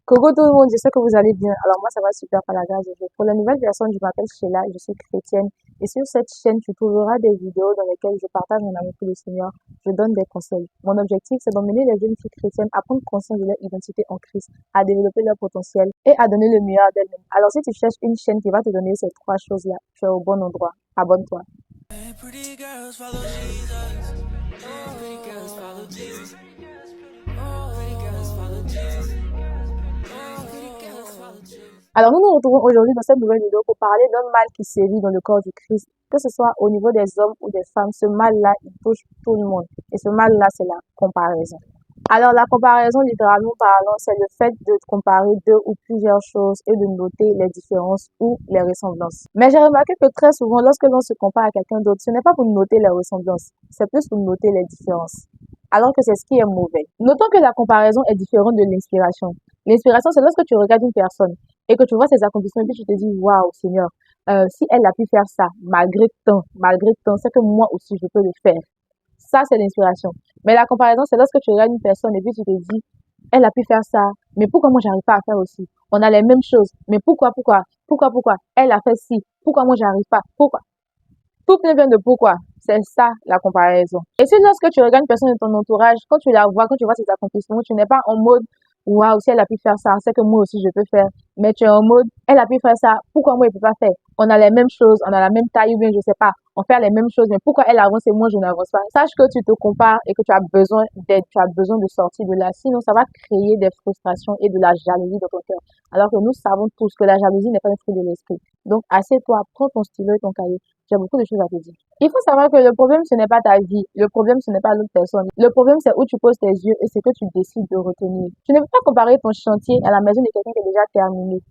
Coucou tout le monde, j'espère que vous allez bien. Alors moi, ça va super par la grâce de Dieu. Pour la nouvelle personne, je m'appelle Sheila, je suis chrétienne. Et sur cette chaîne, tu trouveras des vidéos dans lesquelles je partage mon amour pour le Seigneur. Je donne des conseils. Mon objectif, c'est d'emmener les jeunes filles chrétiennes à prendre conscience de leur identité en Christ, à développer leur potentiel et à donner le meilleur d'elles-mêmes. Alors si tu cherches une chaîne qui va te donner ces trois choses-là, tu es au bon endroit. Abonne-toi. Hey, pretty girls, follow Jesus. Hey, pretty girls, follow Jesus. Pretty girls, follow Jesus. Alors, nous nous retrouvons aujourd'hui dans cette nouvelle vidéo pour parler d'un mal qui sévit dans le corps du Christ. Que ce soit au niveau des hommes ou des femmes, ce mal-là, il touche tout le monde. Et ce mal-là, c'est la comparaison. Alors, la comparaison, littéralement parlant, c'est le fait de comparer deux ou plusieurs choses et de noter les différences ou les ressemblances. Mais j'ai remarqué que très souvent, lorsque l'on se compare à quelqu'un d'autre, ce n'est pas pour noter les ressemblances, c'est plus pour noter les différences. Alors que c'est ce qui est mauvais. Notons que la comparaison est différente de l'inspiration. L'inspiration, c'est lorsque tu regardes une personne et que tu vois ses accomplissements et puis tu te dis, waouh, Seigneur, si elle a pu faire ça, malgré tant, c'est que moi aussi je peux le faire. Ça, c'est l'inspiration. Mais la comparaison, c'est lorsque tu regardes une personne et puis tu te dis, elle a pu faire ça, mais pourquoi moi j'arrive pas à faire aussi? On a les mêmes choses, mais pourquoi? Elle a fait ci, pourquoi moi j'arrive pas? Pourquoi? Tout vient de pourquoi. C'est ça, la comparaison. Et si lorsque tu regardes une personne de ton entourage, quand tu la vois, quand tu vois ses accomplissements, tu n'es pas en mode, waouh, si elle a pu faire ça, c'est que moi aussi je peux faire. Mais tu es en mode, elle a pu faire ça, pourquoi moi je peux pas faire? On a les mêmes choses, on a la même taille ou bien je sais pas, on fait les mêmes choses, mais pourquoi elle avance et moi je n'avance pas? Sache que tu te compares et que tu as besoin d'aide, tu as besoin de sortir de là. Sinon, ça va créer des frustrations et de la jalousie dans ton cœur. Alors que nous savons tous que la jalousie n'est pas un fruit de l'esprit. Donc, assieds-toi, prends ton stylo et ton cahier. J'ai beaucoup de choses à te dire. Il faut savoir que le problème, ce n'est pas ta vie. Le problème, ce n'est pas l'autre personne. Le problème, c'est où tu poses tes yeux et ce que tu décides de retenir. Tu ne peux pas comparer ton chantier à la maison de quelqu'un qui est déjà terminé.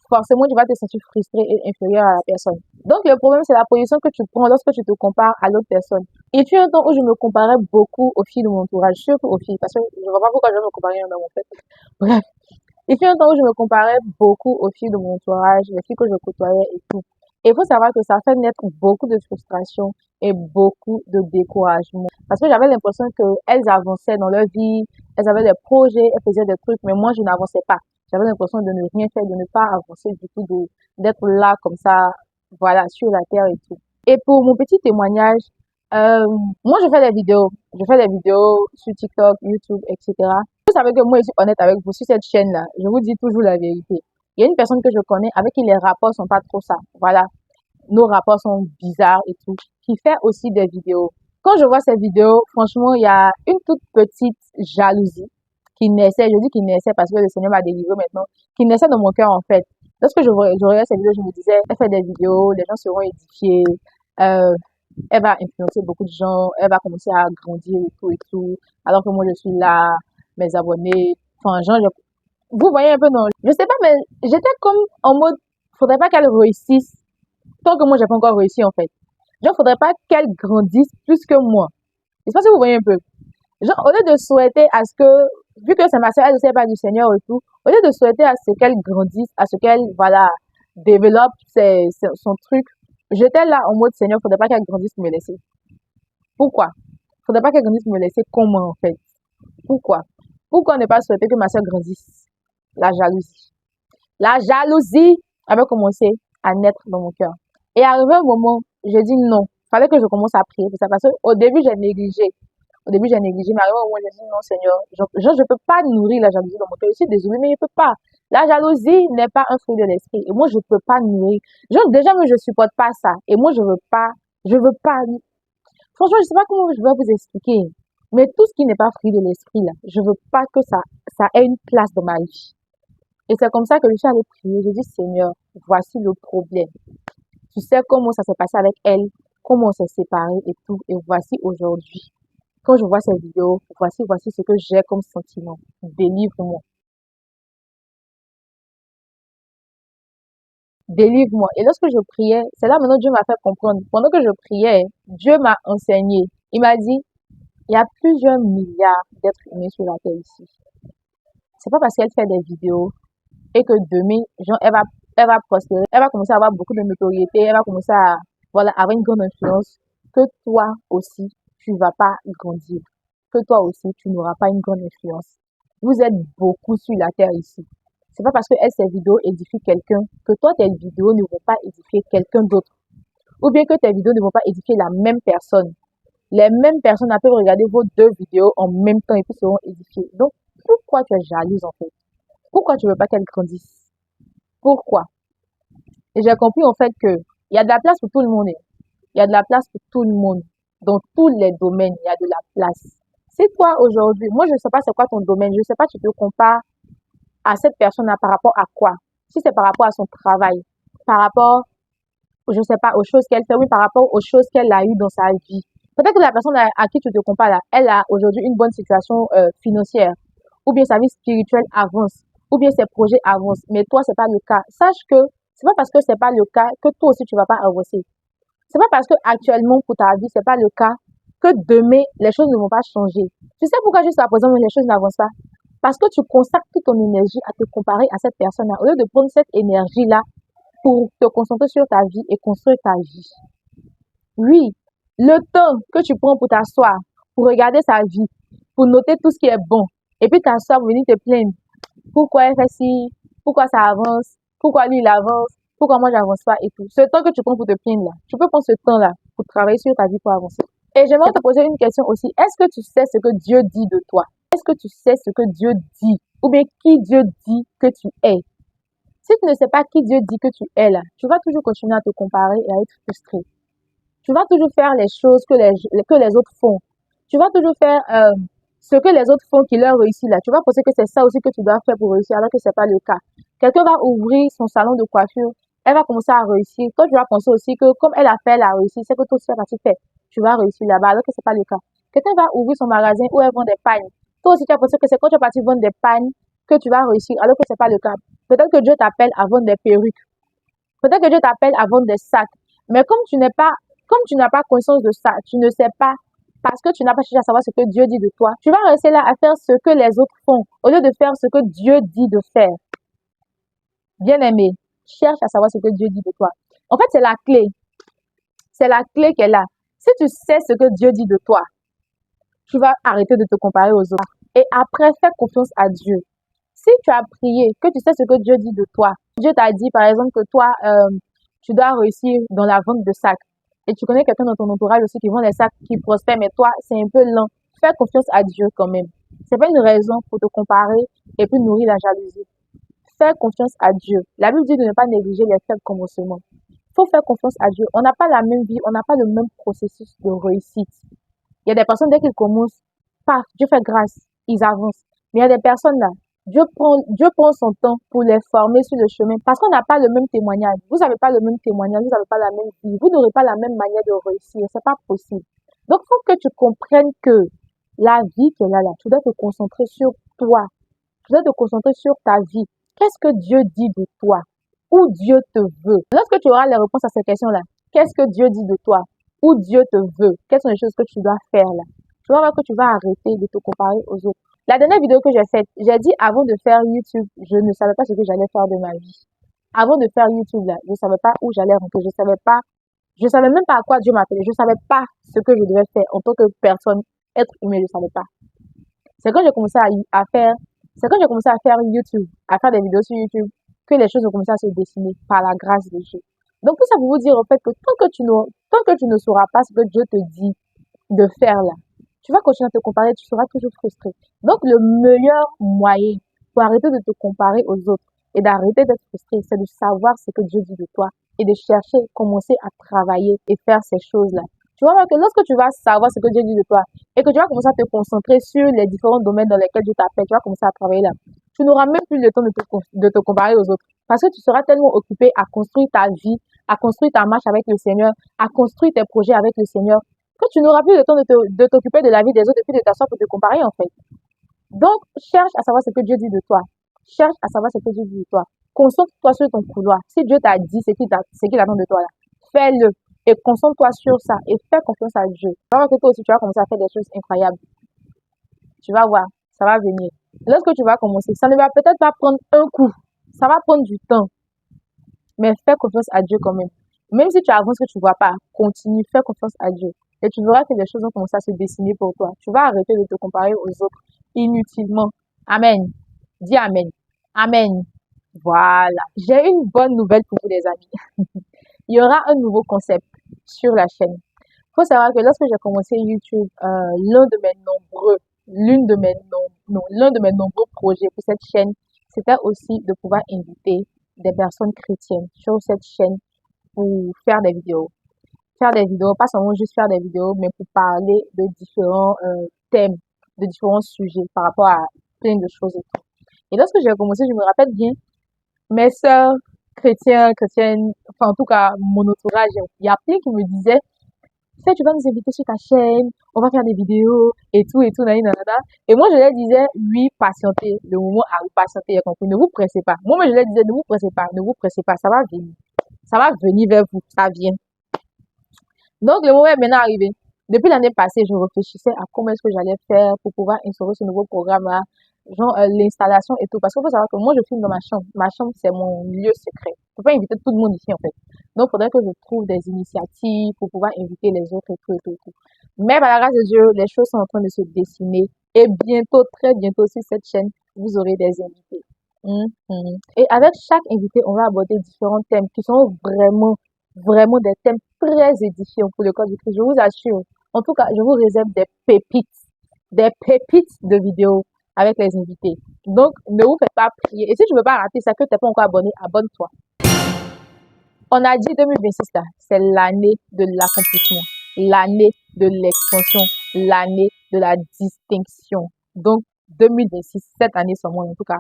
Forcément, tu vas te sentir frustré et inférieur à la personne. Donc, le problème, c'est la position que tu prends lorsque tu te compares à l'autre personne. Et puis, un temps où je me comparais beaucoup aux filles de mon entourage, surtout aux filles, parce que je ne vois pas pourquoi je vais me comparer à un homme, en fait. Bref. Il fut un temps où je me comparais beaucoup aux filles de mon entourage, les filles que je côtoyais et tout. Et il faut savoir que ça fait naître beaucoup de frustration et beaucoup de découragement. Parce que j'avais l'impression qu'elles avançaient dans leur vie, elles avaient des projets, elles faisaient des trucs, mais moi, je n'avançais pas. J'avais l'impression de ne rien faire, de ne pas avancer du tout, d'être là comme ça, voilà, sur la terre et tout. Et pour mon petit témoignage, euh, moi, je fais des vidéos. Je fais des vidéos sur TikTok, YouTube, etc. Vous savez que moi, je suis honnête avec vous sur cette chaîne-là. Je vous dis toujours la vérité. Il y a une personne que je connais avec qui les rapports sont pas trop ça. Voilà. Nos rapports sont bizarres et tout. Qui fait aussi des vidéos. Quand je vois ces vidéos, franchement, il y a une toute petite jalousie qui naissait. Je dis qui naissait parce que le Seigneur m'a délivré maintenant. Qui naissait dans mon cœur, en fait. Lorsque je regardais ces vidéos, je me disais, elle fait des vidéos, les gens seront édifiés. Euh, Elle va influencer beaucoup de gens, elle va commencer à grandir et tout, alors que moi je suis là, mes abonnés, enfin, genre, vous voyez un peu, non, je sais pas, mais j'étais comme en mode, faudrait pas qu'elle réussisse, tant que moi j'ai pas encore réussi en fait. Genre, faudrait pas qu'elle grandisse plus que moi. Je sais pas si vous voyez un peu. Genre, au lieu de souhaiter à ce que, vu que c'est ma sœur, elle ne sait pas du Seigneur et tout, au lieu de souhaiter à ce qu'elle grandisse, à ce qu'elle, voilà, développe son truc, j'étais là en mode Seigneur, faudrait pas qu'elle grandisse pour me laisser. Pourquoi? Faudrait pas qu'elle grandisse pour me laisser comment en fait? Pourquoi? Pourquoi ne pas souhaiter que ma soeur grandisse? La jalousie. La jalousie avait commencé à naître dans mon cœur. Et arrivé un moment, j'ai dit non. Fallait que je commence à prier pour ça parce qu'au début, j'ai négligé. Au début, j'ai négligé, mais arrivé un moment, j'ai dit non, Seigneur, je peux pas nourrir la jalousie dans mon cœur. Je suis désolée, mais je peux pas. La jalousie n'est pas un fruit de l'esprit. Et moi, je peux pas nourrir. Genre, déjà, mais je supporte pas ça. Et moi, je veux pas. Franchement, je sais pas comment je vais vous expliquer. Mais tout ce qui n'est pas fruit de l'esprit, là, je veux pas que ça ait une place dans ma vie. Et c'est comme ça que je suis allée prier. Je dis, Seigneur, voici le problème. Tu sais comment ça s'est passé avec elle, comment on s'est séparés et tout. Et voici aujourd'hui. Quand je vois ces vidéos, voici ce que j'ai comme sentiment. Délivre-moi. Délivre-moi. Et lorsque je priais, c'est là maintenant Dieu m'a fait comprendre. Pendant que je priais, Dieu m'a enseigné. Il m'a dit, il y a plusieurs milliards d'êtres humains sur la terre ici. C'est pas parce qu'elle fait des vidéos et que demain, genre, elle va prospérer, elle va commencer à avoir beaucoup de notoriété, elle va commencer à, voilà, avoir une grande influence, que toi aussi, tu vas pas grandir. Que toi aussi, tu n'auras pas une grande influence. Vous êtes beaucoup sur la terre ici. C'est pas parce que elle, ses vidéos édifient quelqu'un que toi, tes vidéos ne vont pas édifier quelqu'un d'autre. Ou bien que tes vidéos ne vont pas édifier la même personne. Les mêmes personnes peuvent regarder vos deux vidéos en même temps et puis seront édifiées. Donc, pourquoi tu es jalouse en fait? Pourquoi tu veux pas qu'elle grandisse? Pourquoi? Et j'ai compris en fait que il y a de la place pour tout le monde. Il y a de la place pour tout le monde. Dans tous les domaines, il y a de la place. Si toi aujourd'hui, moi je ne sais pas c'est quoi ton domaine, je ne sais pas tu te compares à cette personne-là par rapport à quoi? Si c'est par rapport à son travail, par rapport, je ne sais pas, aux choses qu'elle fait, oui, par rapport aux choses qu'elle a eues dans sa vie. Peut-être que la personne à qui tu te compares là, elle a aujourd'hui une bonne situation financière, ou bien sa vie spirituelle avance, ou bien ses projets avancent, mais toi, c'est pas le cas. Sache que c'est pas parce que c'est pas le cas que toi aussi tu vas pas avancer. C'est pas parce que actuellement pour ta vie c'est pas le cas que demain les choses ne vont pas changer. Tu sais pourquoi jusqu'à présent les choses n'avancent pas? Parce que tu consacres toute ton énergie à te comparer à cette personne-là au lieu de prendre cette énergie-là pour te concentrer sur ta vie et construire ta vie. Oui, le temps que tu prends pour t'asseoir, pour regarder sa vie, pour noter tout ce qui est bon, et puis t'asseoir pour venir te plaindre. Pourquoi elle fait ci? Pourquoi ça avance? Pourquoi lui il avance? Pourquoi moi j'avance pas et tout. Ce temps que tu prends pour te plaindre là, tu peux prendre ce temps-là pour travailler sur ta vie pour avancer. Et j'aimerais te poser une question aussi. Est-ce que tu sais ce que Dieu dit de toi? Est-ce que tu sais ce que Dieu dit? Ou bien qui Dieu dit que tu es? Si tu ne sais pas qui Dieu dit que tu es là, tu vas toujours continuer à te comparer et à être frustré. Tu vas toujours faire les choses que les autres font. Tu vas toujours faire ce que les autres font qui leur réussit là. Tu vas penser que c'est ça aussi que tu dois faire pour réussir alors que c'est pas le cas. Quelqu'un va ouvrir son salon de coiffure, elle va commencer à réussir. Toi, tu vas penser aussi que comme elle a fait, elle a réussi, c'est que toi aussi, tu fais. Tu vas réussir là-bas alors que c'est pas le cas. Quelqu'un va ouvrir son magasin où elle vend des pagnes. Toi aussi, tu vas penser que c'est quand tu vas partir vendre des pagnes que tu vas réussir alors que c'est pas le cas. Peut-être que Dieu t'appelle à vendre des perruques. Peut-être que Dieu t'appelle à vendre des sacs. Mais comme tu n'as pas conscience de ça, tu ne sais pas, parce que tu n'as pas cherché à savoir ce que Dieu dit de toi, tu vas rester là à faire ce que les autres font, au lieu de faire ce que Dieu dit de faire. Bien-aimé, cherche à savoir ce que Dieu dit de toi. En fait, c'est la clé. C'est la clé qu'elle a. Si tu sais ce que Dieu dit de toi, tu vas arrêter de te comparer aux autres. Et après, fais confiance à Dieu. Si tu as prié, que tu sais ce que Dieu dit de toi, Dieu t'a dit par exemple que toi, tu dois réussir dans la vente de sacs. Et tu connais quelqu'un dans ton entourage aussi qui vend des sacs qui prospèrent, mais toi, c'est un peu lent. Fais confiance à Dieu quand même. C'est pas une raison pour te comparer et puis nourrir la jalousie. Fais confiance à Dieu. La Bible dit de ne pas négliger les faibles commencements. Faut faire confiance à Dieu. On n'a pas la même vie, on n'a pas le même processus de réussite. Il y a des personnes, dès qu'ils commencent, paf, Dieu fait grâce, ils avancent. Mais il y a des personnes là, Dieu prend son temps pour les former sur le chemin parce qu'on n'a pas le même témoignage. Vous n'avez pas le même témoignage, vous n'avez pas la même vie, vous n'aurez pas la même manière de réussir. C'est pas possible. Donc, il faut que tu comprennes que la vie qu'elle a là, tu dois te concentrer sur toi. Tu dois te concentrer sur ta vie. Qu'est-ce que Dieu dit de toi? Où Dieu te veut? Lorsque tu auras les réponses à ces questions-là, qu'est-ce que Dieu dit de toi? Où Dieu te veut? Quelles sont les choses que tu dois faire là? Tu vas voir que tu vas arrêter de te comparer aux autres. La dernière vidéo que j'ai faite, j'ai dit avant de faire YouTube, je ne savais pas ce que j'allais faire de ma vie. Avant de faire YouTube là, je ne savais pas où j'allais rentrer, je savais même pas à quoi Dieu m'appelait, je ne savais pas ce que je devais faire en tant que personne, être humain, je ne savais pas. C'est quand j'ai commencé c'est quand j'ai commencé à faire YouTube, à faire des vidéos sur YouTube, que les choses ont commencé à se dessiner par la grâce de Dieu. Donc tout ça pour vous dire en fait que tant que tu ne sauras pas ce que Dieu te dit de faire là, tu vas continuer à te comparer, tu seras toujours frustré. Donc, le meilleur moyen pour arrêter de te comparer aux autres et d'arrêter d'être frustré, c'est de savoir ce que Dieu dit de toi et de chercher, commencer à travailler et faire ces choses-là. Tu vas voir que lorsque tu vas savoir ce que Dieu dit de toi et que tu vas commencer à te concentrer sur les différents domaines dans lesquels Dieu t'appelle, tu vas commencer à travailler là. Tu n'auras même plus le temps de te comparer aux autres parce que tu seras tellement occupé à construire ta vie, à construire ta marche avec le Seigneur, à construire tes projets avec le Seigneur, que tu n'auras plus le temps de t'occuper de la vie des autres et puis de t'asseoir pour te comparer en fait. Donc, cherche à savoir ce que Dieu dit de toi. Cherche à savoir ce que Dieu dit de toi. Concentre-toi sur ton couloir. Si Dieu t'a dit ce qu'il attend de toi là, fais-le et concentre-toi sur ça et fais confiance à Dieu. Tu vas voir que toi aussi tu vas commencer à faire des choses incroyables. Tu vas voir, ça va venir. Lorsque tu vas commencer, ça ne va peut-être pas prendre un coup. Ça va prendre du temps. Mais fais confiance à Dieu quand même. Même si tu avances que tu ne vois pas, continue, fais confiance à Dieu. Et tu verras que les choses vont commencer à se dessiner pour toi. Tu vas arrêter de te comparer aux autres inutilement. Amen. Dis Amen. Amen. Voilà. J'ai une bonne nouvelle pour vous, les amis. Il y aura un nouveau concept sur la chaîne. Il faut savoir que lorsque j'ai commencé YouTube, l'un de mes nombreux projets pour cette chaîne, c'était aussi de pouvoir inviter des personnes chrétiennes sur cette chaîne pour faire des vidéos. Faire des vidéos, pas seulement juste faire des vidéos, mais pour parler de différents thèmes, de différents sujets par rapport à plein de choses et tout. Et lorsque j'ai commencé, je me rappelle bien, mes sœurs chrétiennes, enfin en tout cas mon entourage, il y a plein qui me disaient, sais, tu vas nous inviter sur ta chaîne, on va faire des vidéos et tout, nani, nanana. Et moi, je leur disais, oui, patientez, le moment a patientez, j'ai compris, ne vous pressez pas. Moi, je leur disais, ne vous pressez pas, ça va venir vers vous, ça vient. Donc, le moment est maintenant arrivé. Depuis l'année passée, je réfléchissais à comment est-ce que j'allais faire pour pouvoir instaurer ce nouveau programme-là, genre l'installation et tout. Parce qu'il faut savoir que moi, je filme dans ma chambre. Ma chambre, c'est mon lieu secret. Je peux pas inviter tout le monde ici, en fait. Donc, il faudrait que je trouve des initiatives pour pouvoir inviter les autres et tout et tout et tout. Mais par la grâce de Dieu, les choses sont en train de se dessiner. Et bientôt, très bientôt sur cette chaîne, vous aurez des invités. Et avec chaque invité, on va aborder différents thèmes qui sont vraiment des thèmes très édifiants pour le corps du Christ. Je vous assure. En tout cas, je vous réserve des pépites de vidéos avec les invités. Donc, ne vous faites pas prier. Et si tu ne veux pas rater ça, que tu n'es pas encore abonné, abonne-toi. On a dit 2026 là, c'est l'année de l'accomplissement, l'année de l'expansion, l'année de la distinction. Donc, 2026, cette année seulement, en tout cas,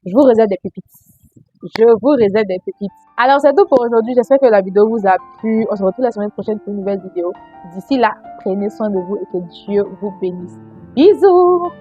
je vous réserve des pépites. Je vous réserve des pépites. Alors, c'est tout pour aujourd'hui. J'espère que la vidéo vous a plu. On se retrouve la semaine prochaine pour une nouvelle vidéo. D'ici là, prenez soin de vous et que Dieu vous bénisse. Bisous!